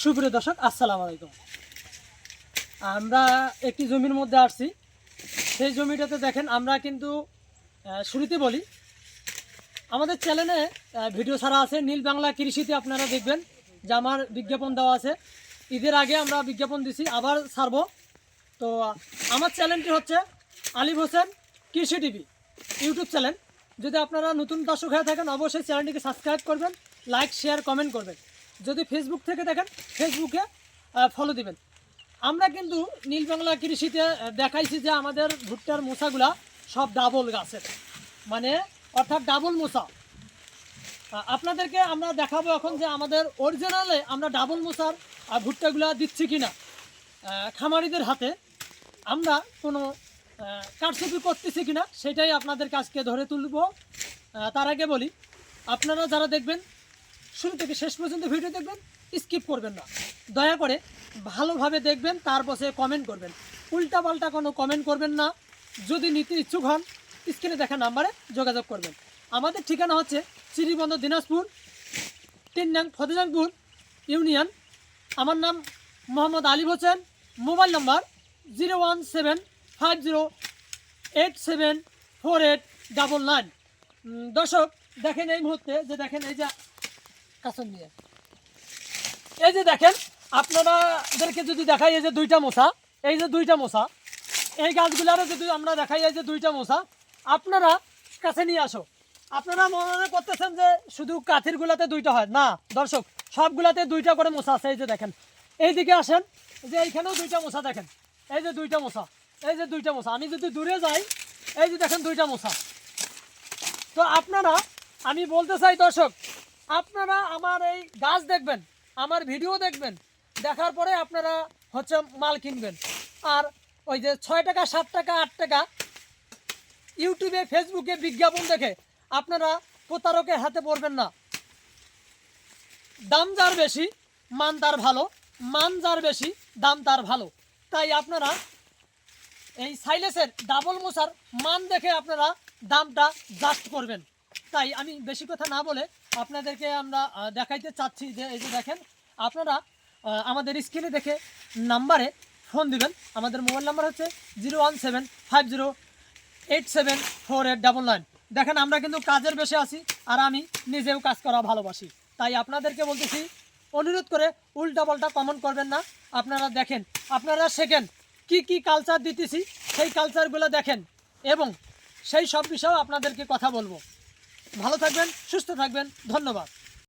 সুপ্রিয় দর্শক আসসালামু আলাইকুম। আমরা একটি জমির মধ্যে আসছি। সেই জমিটাতে দেখেন আমরা কিন্তু শুরুতে বলি আমাদের চ্যানেলে ভিডিও ছাড়া আছে নীল বাংলা কৃষিতে, আপনারা দেখবেন যে আমার বিজ্ঞাপন দেওয়া আছে। ঈদের আগে আমরা বিজ্ঞাপন দিছি, আবার ছাড়বো। তো আমার চ্যানেলটি হচ্ছে আলিফ হোসেন কৃষি টিভি ইউটিউব চ্যানেল। যদি আপনারা নতুন দর্শক হয়ে থাকেন অবশ্যই চ্যানেলটিকে সাবস্ক্রাইব করবেন, লাইক শেয়ার কমেন্ট করবেন। যদি ফেসবুক থেকে দেখেন ফেসবুকে ফলো দিবেন। আমরা কিন্তু নীল বাংলা কৃষিতে দেখাইছি যে আমাদের ভুট্টার মোচাগুলা সব ডাবল গাছের, মানে অর্থাৎ ডাবল মোচা। আপনাদেরকে আমরা দেখাবো এখন যে আমাদের অরিজিনালে আমরা ডাবল মোচার ভুট্টাগুলা দিচ্ছি কিনা। খামারিদের হাতে আমরা কোনো কারচুপি করতেছি কিনা সেটাই আপনাদের কাছকে ধরে তুলব। তার আগে বলি, আপনারা যারা দেখবেন শুরু থেকে শেষ পর্যন্ত ভিডিও দেখবেন, স্কিপ করবেন না। দয়া করে ভালোভাবে দেখবেন, তারপরে কমেন্ট করবেন। উল্টাপাল্টা কোনো কমেন্ট করবেন না। যদি নিতে ইচ্ছুক হন স্ক্রিনে দেখা নাম্বারে যোগাযোগ করবেন। আমাদের ঠিকানা হচ্ছে শ্রীবন্দর দিনাজপুর ৩ নং ফতেজানপুর ইউনিয়ন। আমার নাম মোহাম্মদ আলিফ হোসেন। Mobile number 01750874899। দর্শক দেখেন এই মুহূর্তে যে দেখেন এই যে কাছে নিয়ে এই যে দেখেন, আপনাদেরকে যদি দেখাই এই যে দুইটা মোচা, এই যে দুইটা মোচা, এই গাছগুলারও যদি আমরা দেখাই এই যে দুইটা মোচা, আপনারা কাছে নিয়ে আসো। আপনারা মনে করতেছেন যে শুধু কাঠির গুলাতে দুইটা হয় না, দর্শক সবগুলাতে দুইটা করে মোচা আছে। এই যে দেখেন, এইদিকে আসেন, যে এইখানেও দুইটা মোচা দেখেন, এই যে দুইটা মোচা, এই যে দুইটা মোচা। আমি যদি দূরে যাই এই যে দেখেন দুইটা মোচা। তো আপনারা, আমি বলতে চাই দর্শক, আপনারা আমার এই গাছ দেখবেন, আমার ভিডিও দেখবেন, দেখার পরে আপনারা হচ্ছে মাল কিনবেন। আর ওই যে 6 টাকা 7 টাকা 8 টাকা ইউটিউবে ফেসবুকে বিজ্ঞাপন দেখে আপনারা প্রতারকের হাতে পড়বেন না। দাম যার বেশি মান তার ভালো, মান যার বেশি দাম তার ভালো। তাই আপনারা এই সাইলেসের ডাবল মোচার মান দেখে আপনারা দামটা জাস্ট করবেন। তাই আমি বেশি কথা না বলে আপনাদেরকে আমরা দেখাইতে চাচ্ছি যে এই যে দেখেন, আপনারা আমাদের স্ক্রিনে দেখে নাম্বারে ফোন দিবেন। আমাদের মোবাইল নাম্বার হচ্ছে 01750874899। দেখেন আমরা কিন্তু কাজের বেশি আছি, আর আমি নিজেও কাজ করা ভালোবাসি। তাই আপনাদেরকে বলতেছি, অনুরোধ করে উল্টাপাল্টা কমেন্ট করবেন না। আপনারা দেখেন, আপনারা শেখেন কি কি কালচার দিতেছি, সেই কালচারগুলো দেখেন এবং সেই সব বিষয়েও আপনাদেরকে কথা বলবো। ভালো থাকবেন, সুস্থ থাকবেন, ধন্যবাদ।